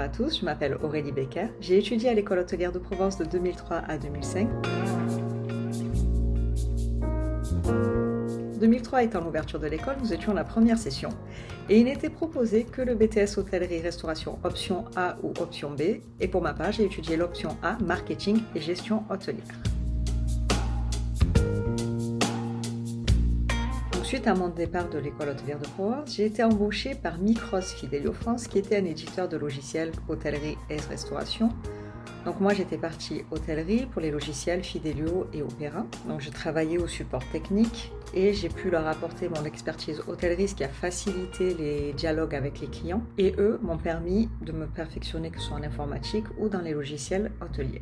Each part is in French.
à tous, je m'appelle Aurélie Becker. J'ai étudié à l'école hôtelière de Provence de 2003 à 2005. 2003 étant l'ouverture de l'école, nous étions la première session et il n'était proposé que le BTS hôtellerie-restauration option A ou option B et pour ma part, j'ai étudié l'option A, marketing et gestion hôtelière. Suite à mon départ de l'école hôtelière de Provence, j'ai été embauchée par Micros Fidelio France, qui était un éditeur de logiciels hôtellerie et restauration. Donc moi, j'étais partie hôtellerie pour les logiciels Fidelio et Opera. Donc je travaillais au support technique et j'ai pu leur apporter mon expertise hôtellerie, ce qui a facilité les dialogues avec les clients. Et eux m'ont permis de me perfectionner, que ce soit en informatique ou dans les logiciels hôteliers.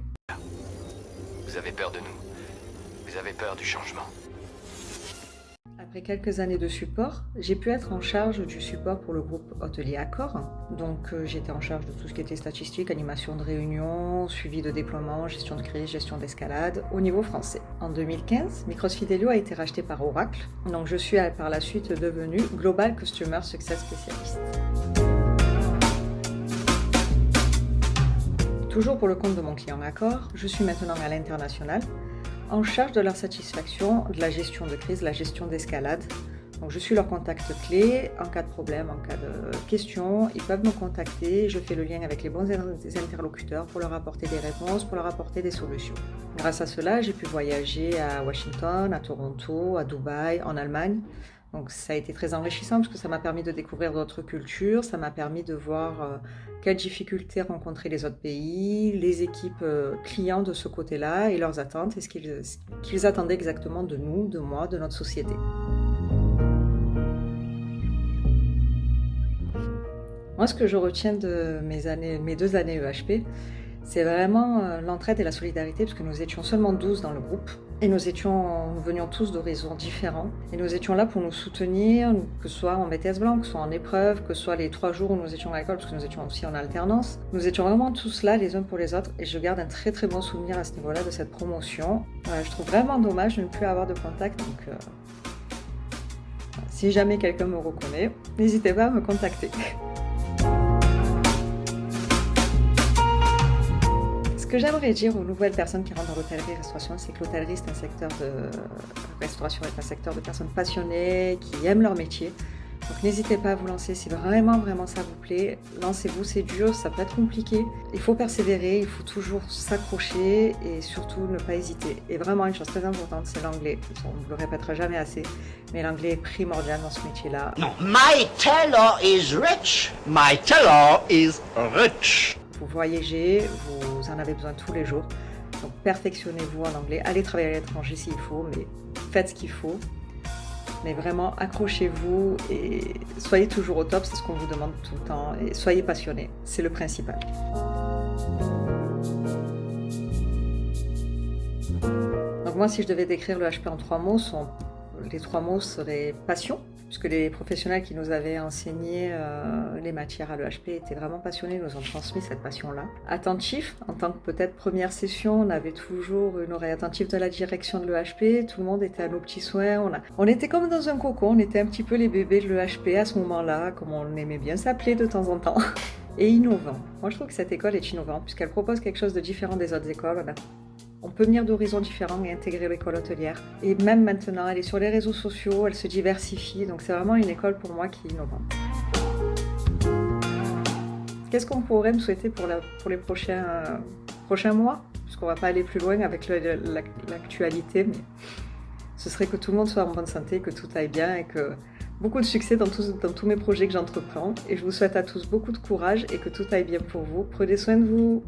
Vous avez peur de nous. Vous avez peur du changement. Après quelques années de support, j'ai pu être en charge du support pour le groupe hôtelier Accor. Donc j'étais en charge de tout ce qui était statistique, animation de réunions, suivi de déploiement, gestion de crise, gestion d'escalade au niveau français. En 2015, Micros Fidelio a été racheté par Oracle. Donc je suis par la suite devenue Global Customer Success Specialist. Toujours pour le compte de mon client Accor, je suis maintenant à l'international, en charge de leur satisfaction, de la gestion de crise, la gestion d'escalade. Donc je suis leur contact clé. En cas de problème, en cas de question, ils peuvent me contacter. Je fais le lien avec les bons interlocuteurs pour leur apporter des réponses, pour leur apporter des solutions. Grâce à cela, j'ai pu voyager à Washington, à Toronto, à Dubaï, en Allemagne. Donc ça a été très enrichissant parce que ça m'a permis de découvrir d'autres cultures, ça m'a permis de voir quelles difficultés rencontraient les autres pays, les équipes clients de ce côté-là et leurs attentes et ce qu'ils attendaient exactement de nous, de moi, de notre société. Moi, ce que je retiens de mes 2 années EHP, c'est vraiment l'entraide et la solidarité parce que nous étions seulement 12 dans le groupe. Et nous venions tous d'horizons différents. Et nous étions là pour nous soutenir, que ce soit en BTS blanc, que ce soit en épreuve, que ce soit les 3 jours où nous étions à l'école, parce que nous étions aussi en alternance. Nous étions vraiment tous là, les uns pour les autres. Et je garde un très très bon souvenir à ce niveau-là de cette promotion. Je trouve vraiment dommage de ne plus avoir de contact. Donc, si jamais quelqu'un me reconnaît, n'hésitez pas à me contacter. Ce que j'aimerais dire aux nouvelles personnes qui rentrent dans l'hôtellerie-restauration, c'est que l'hôtellerie, c'est un secteur de restauration, est un secteur de personnes passionnées, qui aiment leur métier. Donc n'hésitez pas à vous lancer, si vraiment ça vous plaît, lancez-vous, c'est dur, ça peut être compliqué. Il faut persévérer, il faut toujours s'accrocher et surtout ne pas hésiter. Et vraiment une chose très importante, c'est l'anglais. On ne le répétera jamais assez, mais l'anglais est primordial dans ce métier-là. No, my tailor is rich. My tailor is rich. Vous voyagez, vous en avez besoin tous les jours. Donc perfectionnez-vous en anglais, allez travailler à l'étranger s'il faut, mais faites ce qu'il faut. Mais vraiment, accrochez-vous et soyez toujours au top, c'est ce qu'on vous demande tout le temps. Et soyez passionnés, c'est le principal. Donc moi, si je devais décrire le HP en 3 mots, les 3 mots seraient passion, puisque les professionnels qui nous avaient enseigné les matières à l'EHP étaient vraiment passionnés, nous ont transmis cette passion-là. Attentif, en tant que peut-être première session, on avait toujours une oreille attentive de la direction de l'EHP, tout le monde était à nos petits soins, on était comme dans un cocon, on était un petit peu les bébés de l'EHP à ce moment-là, comme on aimait bien s'appeler de temps en temps. Et innovant. Moi je trouve que cette école est innovante, puisqu'elle propose quelque chose de différent des autres écoles. On peut venir d'horizons différents et intégrer l'école hôtelière. Et même maintenant, elle est sur les réseaux sociaux, elle se diversifie. Donc c'est vraiment une école pour moi qui est innovante. Qu'est-ce qu'on pourrait me souhaiter pour les prochains mois? Puisqu'on ne va pas aller plus loin avec l'actualité, mais ce serait que tout le monde soit en bonne santé, que tout aille bien et que beaucoup de succès dans tous mes projets que j'entreprends. Et je vous souhaite à tous beaucoup de courage et que tout aille bien pour vous. Prenez soin de vous.